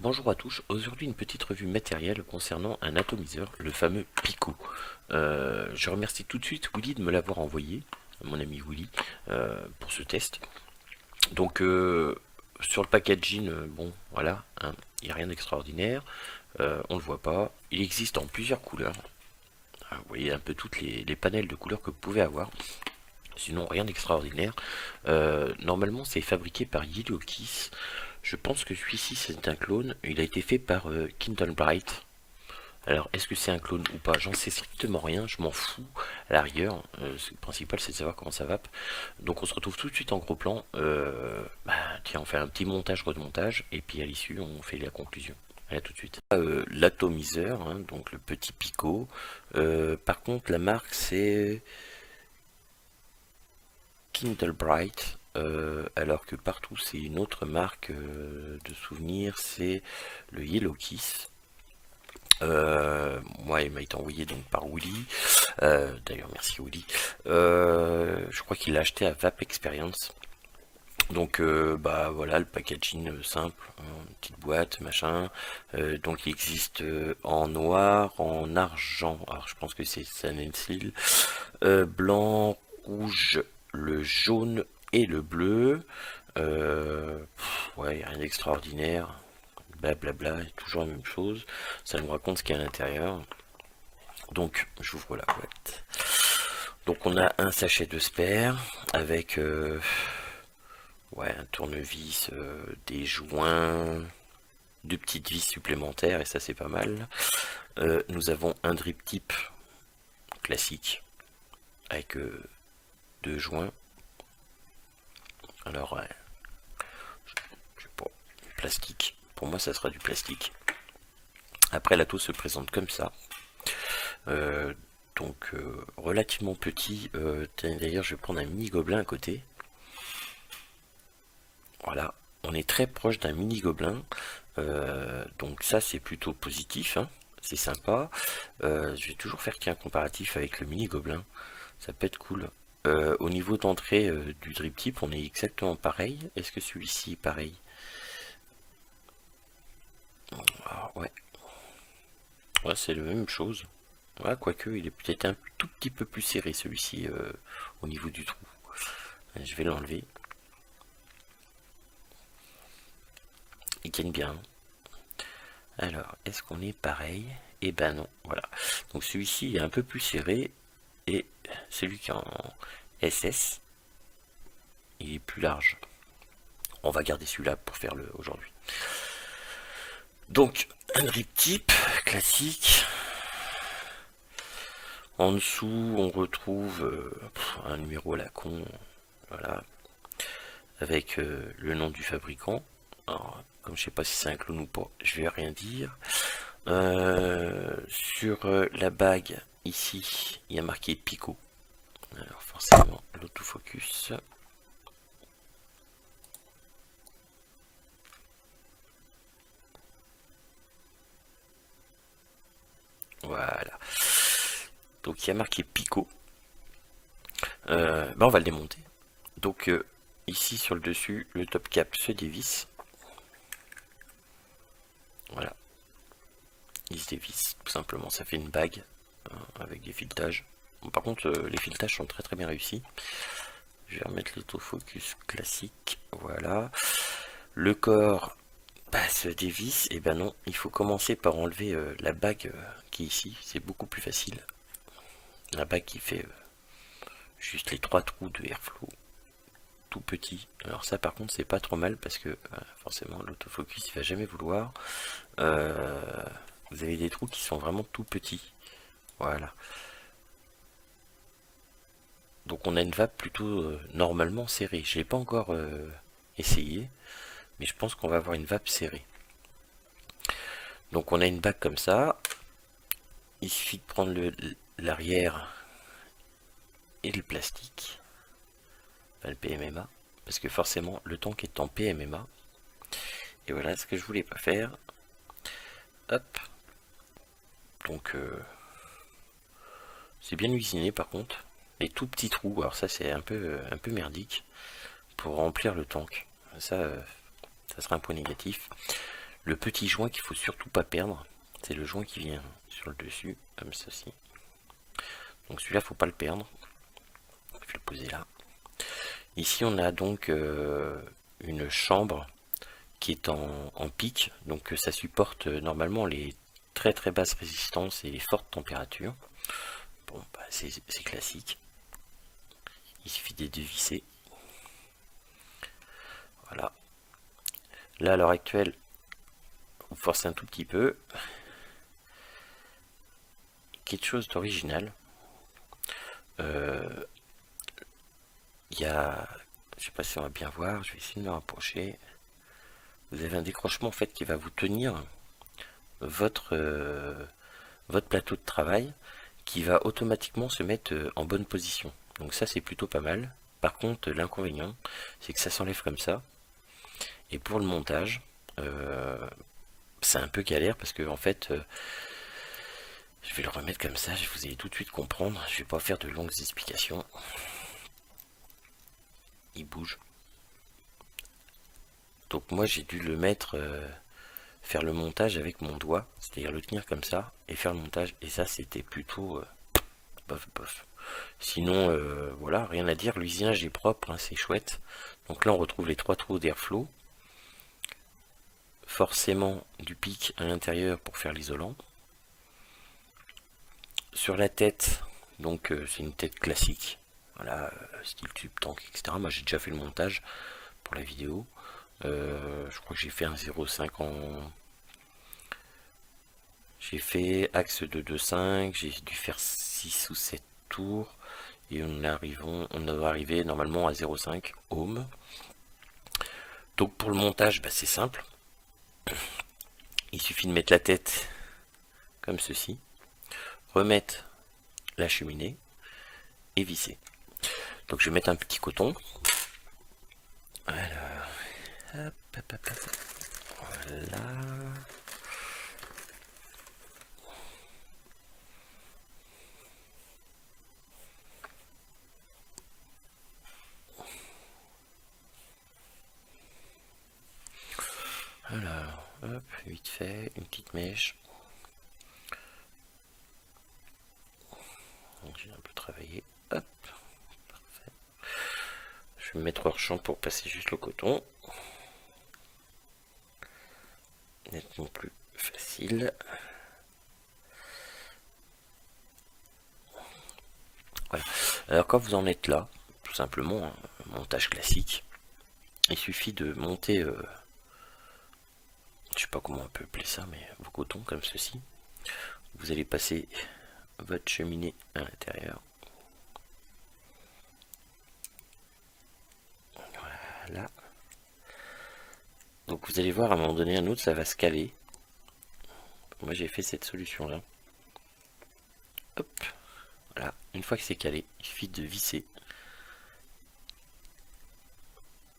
Bonjour à tous, aujourd'hui une petite revue matérielle concernant un atomiseur, le fameux Pico. Je remercie tout de suite Willy de me l'avoir envoyé, mon ami Willy, pour ce test. Donc sur le packaging, bon voilà, hein, il n'y a rien d'extraordinaire, on ne le voit pas. Il existe en plusieurs couleurs. Vous voyez un peu toutes les panels de couleurs que vous pouvez avoir. Sinon rien d'extraordinaire. Normalement c'est fabriqué par Yellowkiss. Je pense que celui-ci c'est un clone. Il a été fait par Kindle Bright. Alors est-ce que c'est un clone ou pas? J'en sais strictement rien. Je m'en fous à la rigueur. Le principal c'est de savoir comment ça va. Donc on se retrouve tout de suite en gros plan. Tiens, on fait un petit montage-remontage. Et puis à l'issue on fait la conclusion. Allez, tout de suite. L'atomiseur, hein, donc le petit Pico. Par contre la marque c'est Kindle Bright, alors que partout c'est une autre marque de souvenirs, c'est le Yellowkiss. Moi il m'a été envoyé donc par Willy, d'ailleurs merci Willy. Je crois qu'il l'a acheté à Vap Experience. Donc bah voilà le packaging simple, hein, une petite boîte machin. Donc il existe en noir, en argent, alors je pense que c'est Stainless Steel, blanc, rouge, le jaune et le bleu. Ouais, rien d'extraordinaire. Blablabla, toujours la même chose. Ça nous raconte ce qu'il y a à l'intérieur. Donc, j'ouvre la boîte. Donc, on a un sachet de spare avec ouais, un tournevis, des joints, deux petites vis supplémentaires, et ça, c'est pas mal. Nous avons un drip tip classique avec deux joints. Alors, ouais, je sais pas, plastique. Pour moi, ça sera du plastique. Après, l'atto se présente comme ça. Donc, relativement petit. D'ailleurs, je vais prendre un mini gobelin à côté. Voilà, on est très proche d'un mini gobelin. Donc, ça, c'est plutôt positif. Hein. C'est sympa. Je vais toujours faire un comparatif avec le mini gobelin. Ça peut être cool. Au niveau d'entrée du drip tip, on est exactement pareil. Est-ce que celui-ci est pareil? Ouais. Ouais, c'est la même chose. Ouais, quoique, il est peut-être un tout petit peu plus serré celui-ci au niveau du trou. Je vais l'enlever. Il gagne bien. Alors, est-ce qu'on est pareil? Eh ben non, voilà. Donc celui-ci est un peu plus serré et celui qui est en SS, il est plus large. On va garder celui-là pour faire le aujourd'hui. Donc, un drip tip classique. En dessous, on retrouve un numéro à la con, voilà, avec le nom du fabricant. Alors, comme je sais pas si c'est un clone ou pas, je vais rien dire. Sur la bague, ici, il y a marqué Pico. Alors forcément, l'autofocus. Voilà. Donc il y a marqué Pico. On va le démonter. Donc ici sur le dessus, le top cap se dévisse. Voilà. Il se dévisse tout simplement. Ça fait une bague avec des filetages. Bon, par contre, les filetages sont très très bien réussis. Je vais remettre l'autofocus classique. Voilà. Le corps se dévisse. Et ben non, il faut commencer par enlever la bague qui est ici. C'est beaucoup plus facile. La bague qui fait juste les trois trous de airflow tout petit. Alors ça par contre c'est pas trop mal parce que forcément l'autofocus il va jamais vouloir. Vous avez des trous qui sont vraiment tout petits. Voilà. Donc on a une vape plutôt normalement serrée. Je l'ai pas encore essayé, mais je pense qu'on va avoir une vape serrée. Donc on a une bague comme ça. Il suffit de prendre l'arrière et le plastique. Enfin, le PMMA. Parce que forcément le tank est en PMMA. Et voilà ce que je voulais pas faire. Hop. Donc c'est bien usiné par contre. Les tout petits trous, alors ça c'est un peu merdique pour remplir le tank. Ça sera un point négatif. Le petit joint qu'il faut surtout pas perdre, c'est le joint qui vient sur le dessus, comme ceci. Donc celui-là, faut pas le perdre. Je vais le poser là. Ici, on a donc une chambre qui est en pic, donc ça supporte normalement les très très basses résistances et les fortes températures. Bon, bah, c'est classique. Il suffit de dévisser. Voilà. Là, à l'heure actuelle, vous forcez un tout petit peu. Quelque chose d'original. Il y a, je sais pas si on va bien voir, je vais essayer de me rapprocher. Vous avez un décrochement en fait qui va vous tenir votre plateau de travail, qui va automatiquement se mettre en bonne position. Donc ça c'est plutôt pas mal. Par contre l'inconvénient c'est que ça s'enlève comme ça. Et pour le montage, c'est un peu galère parce que en fait je vais le remettre comme ça, vous allez tout de suite comprendre. Je vais pas faire de longues explications. Il bouge. Donc moi j'ai dû le mettre, faire le montage avec mon doigt, c'est-à-dire le tenir comme ça et faire le montage. Et ça c'était plutôt bof bof. Sinon voilà, rien à dire. L'usinage est propre, hein, c'est chouette. Donc là on retrouve les 3 trous d'airflow. Forcément du pic à l'intérieur pour faire l'isolant. Sur la tête, donc c'est une tête classique. Voilà, style tube, tank, etc. Moi j'ai déjà fait le montage pour la vidéo. Je crois que j'ai fait un 0,5 en... J'ai fait axe de 2,5, j'ai dû faire 6 ou 7 tours. Et on va arriver normalement à 0,5 ohm. Donc pour le montage, bah, c'est simple. Il suffit de mettre la tête comme ceci. Remettre la cheminée et visser. Donc je vais mettre un petit coton. Alors, hop, hop, hop, hop. Voilà. Alors, hop, vite fait, une petite mèche. J'ai un peu travaillé. Hop, parfait. Je vais me mettre hors champ pour passer juste le coton. Nettement plus facile. Voilà. Alors quand vous en êtes là, tout simplement, un montage classique, il suffit de monter, je sais pas comment on peut appeler ça, mais vos cotons comme ceci. Vous allez passer votre cheminée à l'intérieur. Voilà. Donc vous allez voir à un moment donné un autre, ça va se caler. Moi j'ai fait cette solution là. Hop. Voilà. Une fois que c'est calé, il suffit de visser.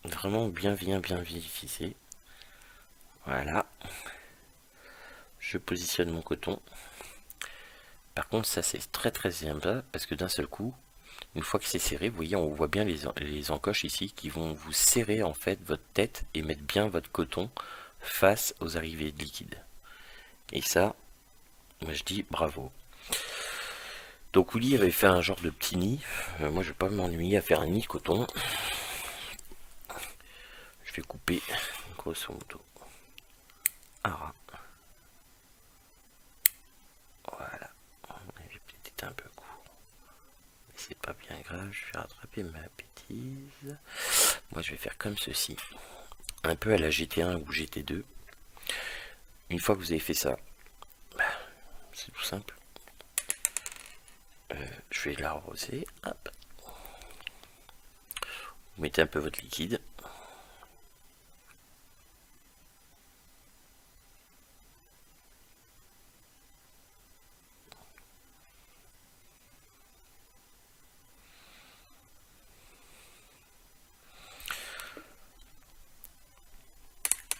Vraiment bien visser. Voilà. Je positionne mon coton. Par contre ça c'est très sympa parce que d'un seul coup, une fois que c'est serré, vous voyez, on voit bien les encoches ici qui vont vous serrer en fait votre tête et mettre bien votre coton face aux arrivées de liquide. Et ça, moi je dis bravo. Donc Willy avait fait un genre de petit nid. Moi je vais pas m'ennuyer à faire un nid de coton. Je vais couper grosso modo. Ah. Voilà. J'ai peut-être été un peu court. Mais c'est pas bien grave, je vais rattraper ma bêtise. Moi je vais faire comme ceci. Un peu à la GT1 ou GT2. Une fois que vous avez fait ça, c'est tout simple. Je vais l'arroser. Hop. Vous mettez un peu votre liquide.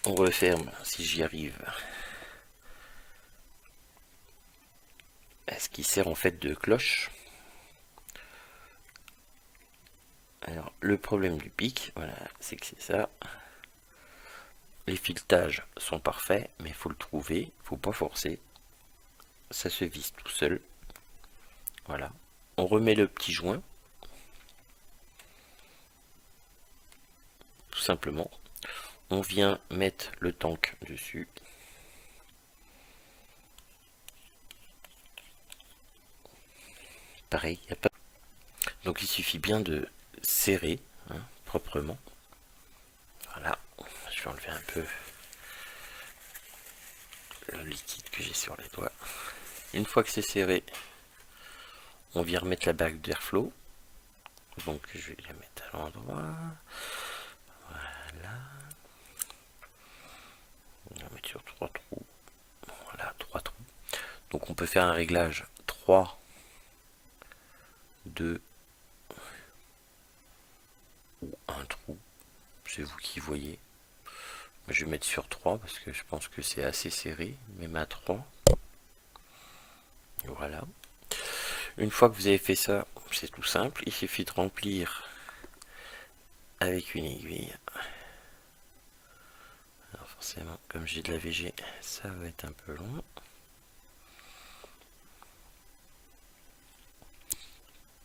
On referme si j'y arrive. Ce qui sert en fait de cloche. Alors le problème du pic, voilà, c'est que c'est ça. Les filetages sont parfaits, mais il faut le trouver, il faut pas forcer. Ça se visse tout seul. Voilà. On remet le petit joint. Tout simplement. On vient mettre le tank dessus. Pareil, y a pas... Donc il suffit bien de serrer proprement. Voilà. Je vais enlever un peu le liquide que j'ai sur les doigts. Une fois que c'est serré, on vient remettre la bague d'airflow. Donc je vais la mettre à l'endroit. Voilà. On va mettre sur 3 trous. Voilà, 3 trous. Donc on peut faire un réglage 3, 2 ou 1 trou. C'est vous qui voyez. Je vais mettre sur 3 parce que je pense que c'est assez serré. Même à 3. Voilà. Une fois que vous avez fait ça, c'est tout simple. Il suffit de remplir avec une aiguille. Alors forcément, comme j'ai de la VG, ça va être un peu long.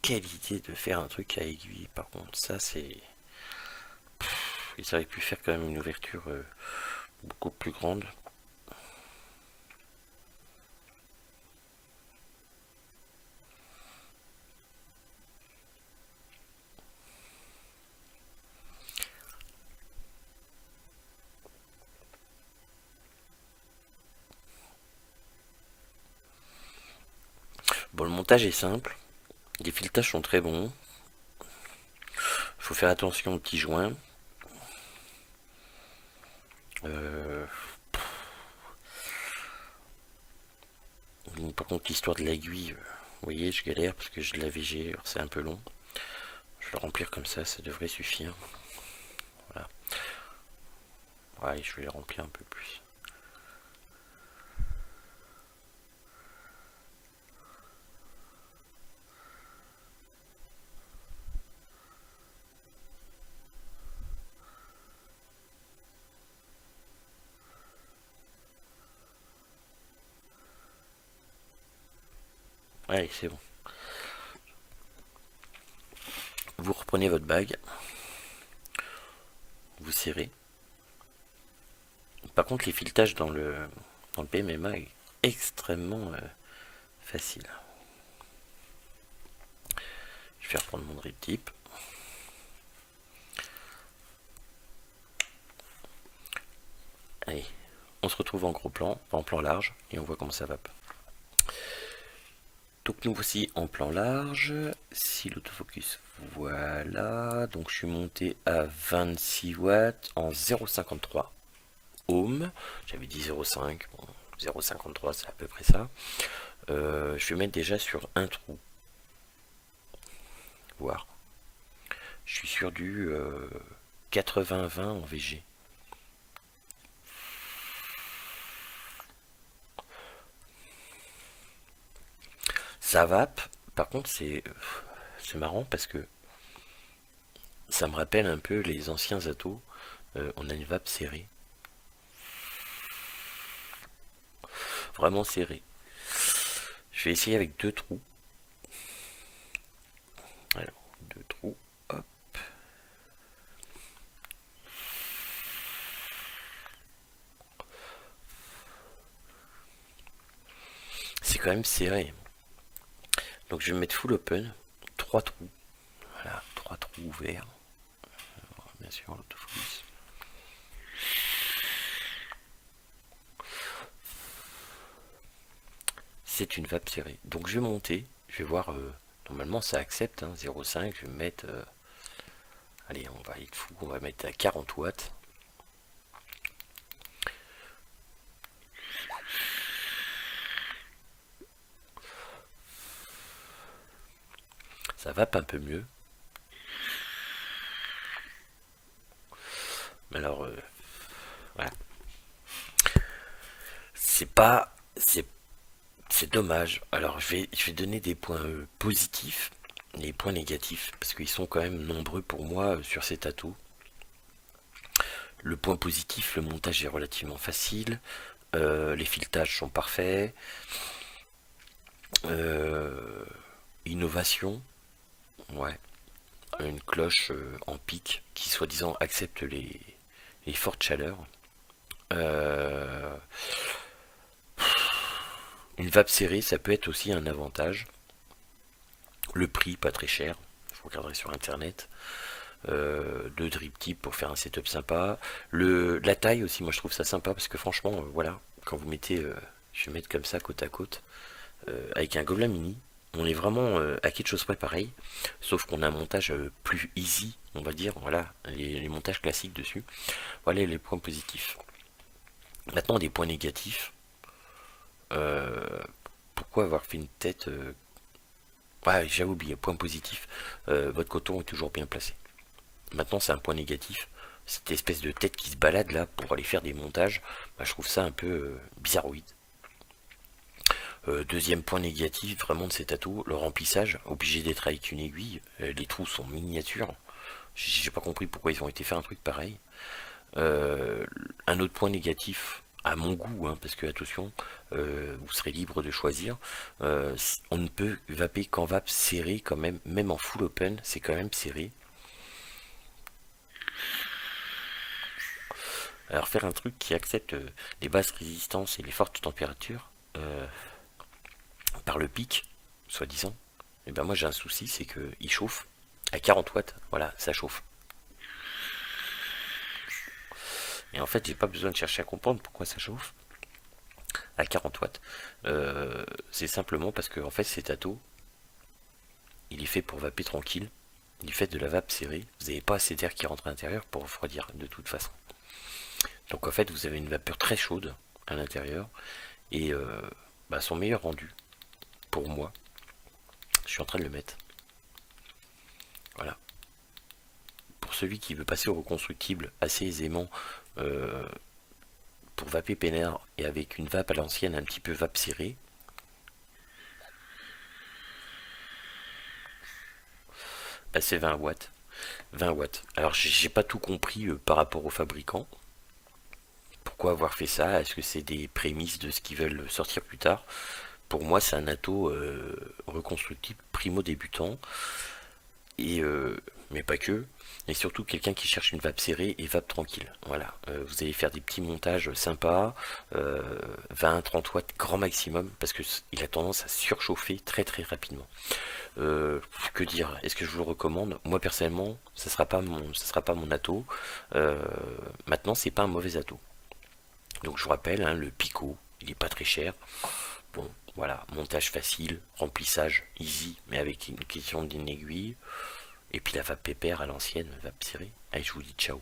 Quelle idée de faire un truc à aiguille, par contre, ça c'est... Ils auraient pu faire quand même une ouverture beaucoup plus grande. Bon, le montage est simple. Les filetages sont très bons. Il faut faire attention aux petits joints. Par contre, l'histoire de l'aiguille, vous voyez, je galère parce que je de la VG, alors c'est un peu long. Je vais le remplir comme ça devrait suffire. Voilà. Ouais, je vais le remplir un peu plus. Allez, c'est bon. Vous reprenez votre bague. Vous serrez. Par contre, les filetages dans le PMMA est extrêmement facile. Je vais reprendre mon drip tip. Allez, on se retrouve en gros plan, en plan large, et on voit comment ça va. Donc nous voici en plan large. Si l'autofocus, voilà. Donc je suis monté à 26 watts en 0,53 ohms. J'avais dit 0,5. Bon, 0,53 c'est à peu près ça. Je vais mettre déjà sur un trou. Voir. Je suis sur du 80-20 en VG. Ça vape. Par contre c'est marrant parce que ça me rappelle un peu les anciens atos. On a une vape serrée. Vraiment serrée. Je vais essayer avec 2 trous. Alors, 2 trous. Hop. C'est quand même serré. Donc je vais mettre full open. 3 trous. Voilà, 3 trous ouverts. Alors, bien sûr, l'autofocus. C'est une vape serrée. Donc je vais monter. Je vais voir. Normalement ça accepte. 0,5. Je vais mettre. Allez, on va être fou. On va mettre à 40 watts. Ça vape un peu mieux. Mais alors, voilà. C'est dommage. Alors, je vais donner des points positifs, les points négatifs, parce qu'ils sont quand même nombreux pour moi sur cet atout. Le point positif, le montage est relativement facile, les filetages sont parfaits, innovation, ouais, une cloche en pic qui soi-disant accepte les fortes chaleurs. Euh, une vape serrée, ça peut être aussi un avantage. Le prix, pas très cher, je regarderai sur internet. De drip tip pour faire un setup sympa. La taille aussi, moi je trouve ça sympa parce que franchement, voilà, quand vous mettez, je vais mettre comme ça côte à côte, avec un Gobelin Mini, on est vraiment à quelque chose près pareil, sauf qu'on a un montage plus easy, on va dire, voilà, les montages classiques dessus. Voilà les points positifs. Maintenant, des points négatifs. Euh, Pourquoi avoir fait une tête Ouais, j'ai oublié, point positif, votre coton est toujours bien placé. Maintenant, c'est un point négatif. Cette espèce de tête qui se balade là pour aller faire des montages, bah, je trouve ça un peu bizarroïde. Deuxième point négatif vraiment de cet atout, le remplissage, obligé d'être avec une aiguille. Les trous sont miniatures. J'ai pas compris pourquoi ils ont été faire un truc pareil. Un autre point négatif, à mon goût, hein, parce que attention, vous serez libre de choisir. On ne peut vaper qu'en vape serré quand même, même en full open, c'est quand même serré. Alors faire un truc qui accepte les basses résistances et les fortes températures par le pic, soi-disant, et ben moi j'ai un souci, c'est que il chauffe à 40 watts, voilà, ça chauffe. Et en fait, j'ai pas besoin de chercher à comprendre pourquoi ça chauffe à 40 watts. C'est simplement parce que en fait, cet ato, il est fait pour vaper tranquille. Il est fait de la vape serrée. Vous n'avez pas assez d'air qui rentre à l'intérieur pour refroidir de toute façon. Donc en fait, vous avez une vapeur très chaude à l'intérieur et bah, son meilleur rendu, pour moi, je suis en train de le mettre. Voilà. Pour celui qui veut passer au reconstructible assez aisément euh, pour vaper peinard et avec une vape à l'ancienne un petit peu vape serrée, bah, c'est 20 watts. 20 watts. Alors j'ai pas tout compris par rapport aux fabricants. Pourquoi avoir fait ça? Est-ce que c'est des prémices de ce qu'ils veulent sortir plus tard? Pour moi, c'est un ato reconstructible primo débutant et mais pas que. Et surtout quelqu'un qui cherche une vape serrée et vape tranquille. Voilà, vous allez faire des petits montages sympas, 20-30 watts grand maximum, parce que il a tendance à surchauffer très très rapidement. Que dire? Est-ce que je vous le recommande? Moi personnellement, ça sera pas mon ato. Maintenant, c'est pas un mauvais ato. Donc je vous rappelle, hein, le Pico, il est pas très cher. Bon, voilà, montage facile, remplissage easy, mais avec une question d'une aiguille. Et puis la vape pépère à l'ancienne, vape serrée. Allez, je vous dis ciao.